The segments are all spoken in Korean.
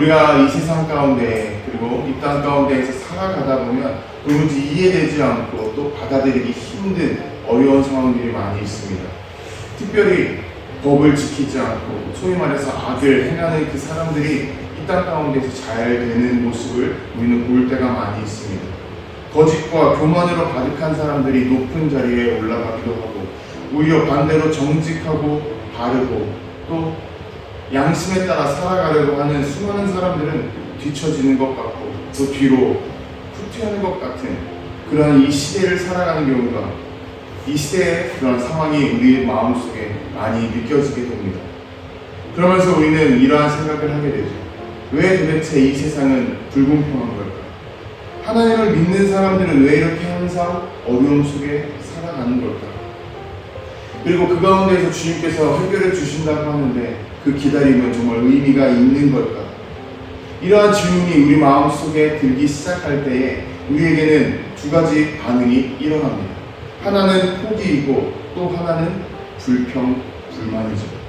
우리가 이 세상 가운데 그리고 이 땅 가운데에서 살아가다 보면 도무지 이해되지 않고 또 받아들이기 힘든 어려운 상황들이 많이 있습니다. 특별히 법을 지키지 않고 소위 말해서 악을 행하는 그 사람들이 이 땅 가운데서 잘 되는 모습을 우리는 볼 때가 많이 있습니다. 거짓과 교만으로 가득한 사람들이 높은 자리에 올라가기도 하고 오히려 반대로 정직하고 바르고 또 양심에 따라 살아가려고 하는 수많은 사람들은 뒤처지는 것 같고 또 뒤로 후퇴하는 것 같은 그러한 이 시대를 살아가는 경우가 이 시대의 그런 상황이 우리의 마음속에 많이 느껴지게 됩니다. 그러면서 우리는 이러한 생각을 하게 되죠. 왜 도대체 이 세상은 불공평한 걸까? 하나님을 믿는 사람들은 왜 이렇게 항상 어려움 속에 살아가는 걸까? 그리고 그 가운데에서 주님께서 해결해 주신다고 하는데 그 기다림은 정말 의미가 있는 걸까? 이러한 질문이 우리 마음속에 들기 시작할 때에 우리에게는 두 가지 반응이 일어납니다. 하나는 포기이고 또 하나는 불평불만이죠.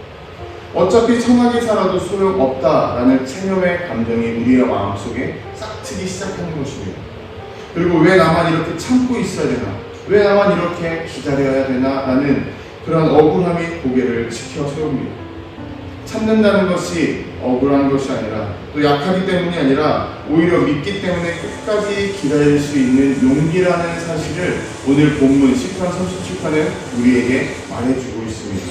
어차피 천하게 살아도 소용없다라는 체념의 감정이 우리의 마음속에 싹트기 시작하는 것입니다. 그리고 왜 나만 이렇게 참고 있어야 되나? 왜 나만 이렇게 기다려야 되나? 라는 그런 억울함이 고개를 치켜 세웁니다. 참는다는 것이 억울한 것이 아니라 또 약하기 때문이 아니라 오히려 믿기 때문에 끝까지 기다릴 수 있는 용기라는 사실을 오늘 본문 10편 37편은 우리에게 말해주고 있습니다.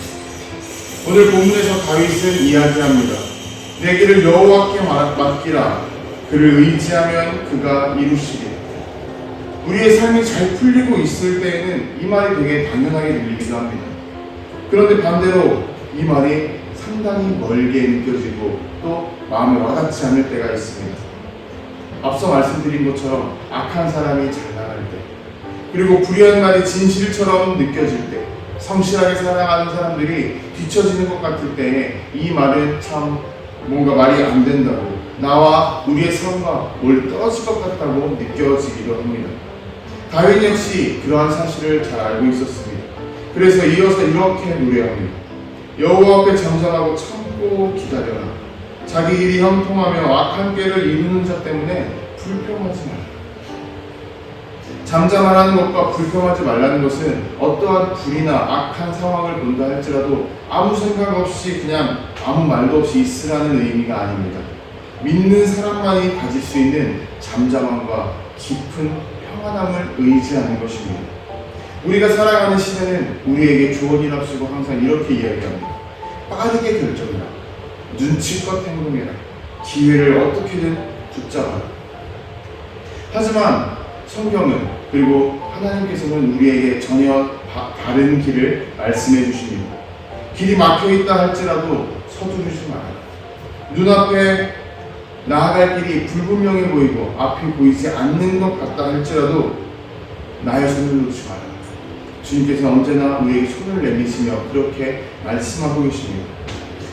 오늘 본문에서 다윗은 이야기합니다. 내 길을 여호와께 맡기라. 그를 의지하면 그가 이루시리라. 우리의 삶이 잘 풀리고 있을 때에는 이 말이 되게 당연하게 들리기도 합니다. 그런데 반대로 이 말이 상당히 멀게 느껴지고 또 마음에 와닿지 않을 때가 있습니다. 앞서 말씀드린 것처럼 악한 사람이 잘 나갈 때, 그리고 불의한 말이 진실처럼 느껴질 때, 성실하게 살아가는 사람들이 뒤처지는 것 같을 때에 이 말은 참 뭔가 말이 안 된다고, 나와 우리의 삶과 멀리 떨어질 것 같다고 느껴지기도 합니다. 다윗 역시 그러한 사실을 잘 알고 있었습니다. 그래서 이어서 이렇게 노래합니다. 여호와 앞에 잠잠하고 참고 기다려라. 자기 일이 형통하며 악한 꾀를 이루는 자 때문에 불평하지 말라. 잠잠하라는 것과 불평하지 말라는 것은 어떠한 불이나 악한 상황을 본다 할지라도 아무 생각 없이 그냥 아무 말도 없이 있으라는 의미가 아닙니다. 믿는 사람만이 가질 수 있는 잠잠함과 깊은 평안함을 의지하는 것입니다. 우리가 살아가는 시대는 우리에게 조언이랍시고 항상 이렇게 이야기합니다. 빠르게 결정해라. 눈치껏 행동해라. 기회를 어떻게든 붙잡아라. 하지만 성경은 그리고 하나님께서는 우리에게 전혀 다른 길을 말씀해 주십니다. 길이 막혀있다 할지라도 서두르지 마라. 눈앞에 나아갈 길이 불분명해 보이고 앞이 보이지 않는 것 같다 할지라도 나의 손을 놓지 마라. 주님께서 언제나 우리에게 손을 내미시며 그렇게 말씀하고 계십니다.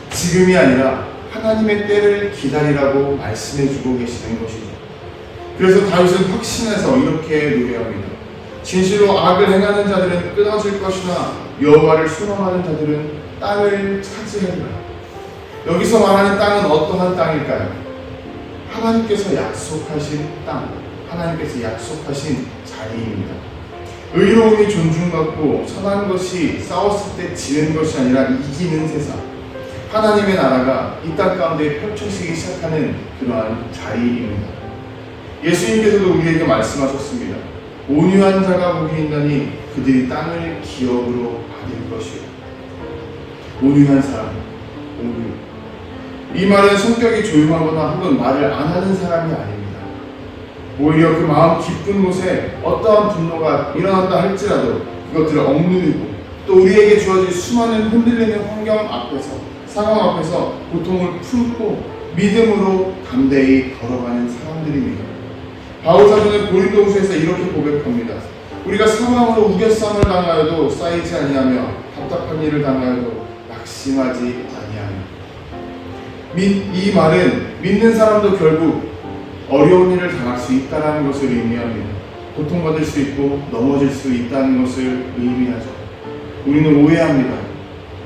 지금이 아니라 하나님의 때를 기다리라고 말씀해주고 계시는 것이죠. 그래서 다윗은 확신해서 이렇게 노래합니다. 진실로 악을 행하는 자들은 끊어질 것이나 여호와를 순험하는 자들은 땅을 차지하리라. 여기서 말하는 땅은 어떠한 땅일까요? 하나님께서 약속하신 땅, 하나님께서 약속하신 자리입니다. 의로움이 존중받고 선한 것이 싸웠을 때 지는 것이 아니라 이기는 세상, 하나님의 나라가 이 땅 가운데 펼쳐지기 시작하는 그러한 자리입니다. 예수님께서도 우리에게 말씀하셨습니다. 온유한 자가 복이 있나니 그들이 땅을 기업으로 받을 것이요. 온유한 사람, 온유. 이 말은 성격이 조용하거나 혹은 말을 안 하는 사람이 아닙니다. 오히려 그 마음 깊은 곳에 어떠한 분노가 일어난다 할지라도 그것들을 억누르고 또 우리에게 주어질 수많은 흔들리는 환경 앞에서, 상황 앞에서 고통을 품고 믿음으로 담대히 걸어가는 사람들입니다. 바울 사도는 고린도후서에서 이렇게 고백합니다. 우리가 사망으로 우겨쌈을 당하여도 쌓이지 아니하며 답답한 일을 당하여도 낙심하지 아니하며. 이 말은 믿는 사람도 결국 어려운 일을 당할 수 있다는 것을 의미합니다. 고통받을 수 있고 넘어질 수 있다는 것을 의미하죠. 우리는 오해합니다.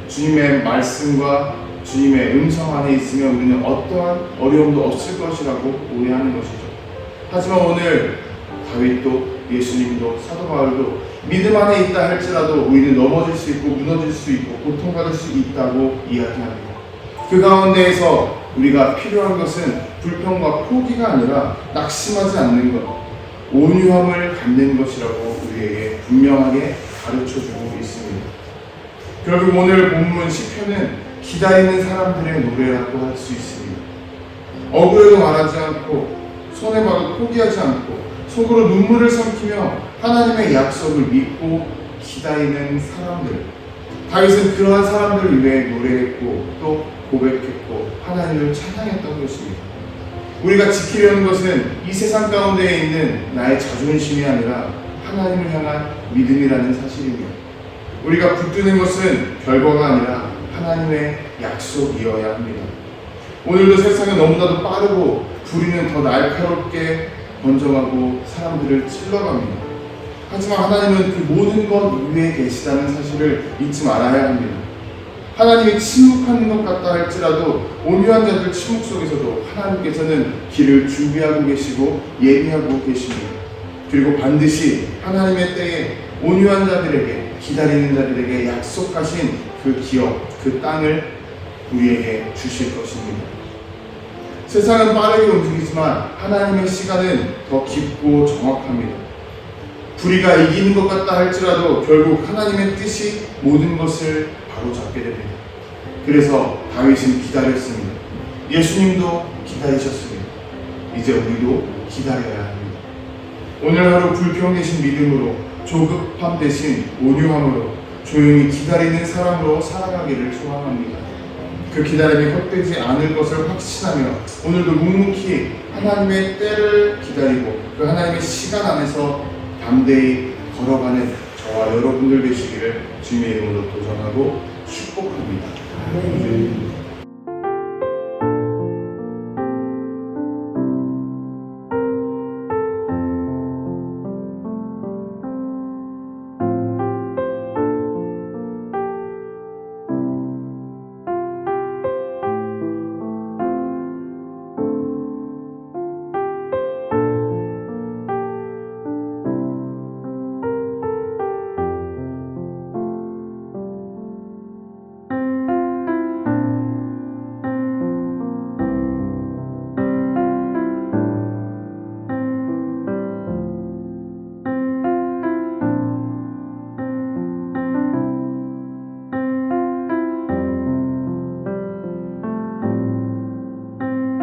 주님의 말씀과 주님의 음성 안에 있으면 우리는 어떠한 어려움도 없을 것이라고 오해하는 것이죠. 하지만 오늘 다윗도 예수님도 사도 바울도 믿음 안에 있다 할지라도 우리는 넘어질 수 있고 무너질 수 있고 고통받을 수 있다고 이야기합니다. 그 가운데에서 우리가 필요한 것은 불평과 포기가 아니라 낙심하지 않는 것, 온유함을 갖는 것이라고 우리에게 분명하게 가르쳐주고 있습니다. 결국 오늘 본문 시편은 기다리는 사람들의 노래라고 할 수 있습니다. 억울해도 말하지 않고 손해봐도 포기하지 않고 속으로 눈물을 삼키며 하나님의 약속을 믿고 기다리는 사람들. 다윗은 그러한 사람들을 위해 노래했고 또 고백했고 하나님을 찬양했던 것입니다. 우리가 지키려는 것은 이 세상 가운데 있는 나의 자존심이 아니라 하나님을 향한 믿음이라는 사실입니다. 우리가 붙드는 것은 결과가 아니라 하나님의 약속이어야 합니다. 오늘도 세상은 너무나도 빠르고 불의는 더 날카롭게 번져가고 사람들을 찔러갑니다. 하지만 하나님은 그 모든 것 위에 계시다는 사실을 잊지 말아야 합니다. 하나님이 침묵하는 것 같다 할지라도 온유한 자들 침묵 속에서도 하나님께서는 길을 준비하고 계시고 예비하고 계십니다. 그리고 반드시 하나님의 때에 온유한 자들에게 기다리는 자들에게 약속하신 그 기업, 그 땅을 우리에게 주실 것입니다. 세상은 빠르게 움직이지만 하나님의 시간은 더 깊고 정확합니다. 불의가 이기는 것 같다 할지라도 결국 하나님의 뜻이 모든 것을 바로잡게 됩니다. 그래서 다윗은 기다렸습니다. 예수님도 기다리셨습니다. 이제 우리도 기다려야 합니다. 오늘 하루 불평 대신 믿음으로, 조급함 대신 온유함으로 조용히 기다리는 사람으로 살아가기를 소망합니다. 그 기다림이 헛되지 않을 것을 확신하며 오늘도 묵묵히 하나님의 때를 기다리고 그 하나님의 시간 안에서 담대히 걸어가는 저와 여러분들 되시기를 주님의 이름으로 도전하고 축복합니다. 아멘.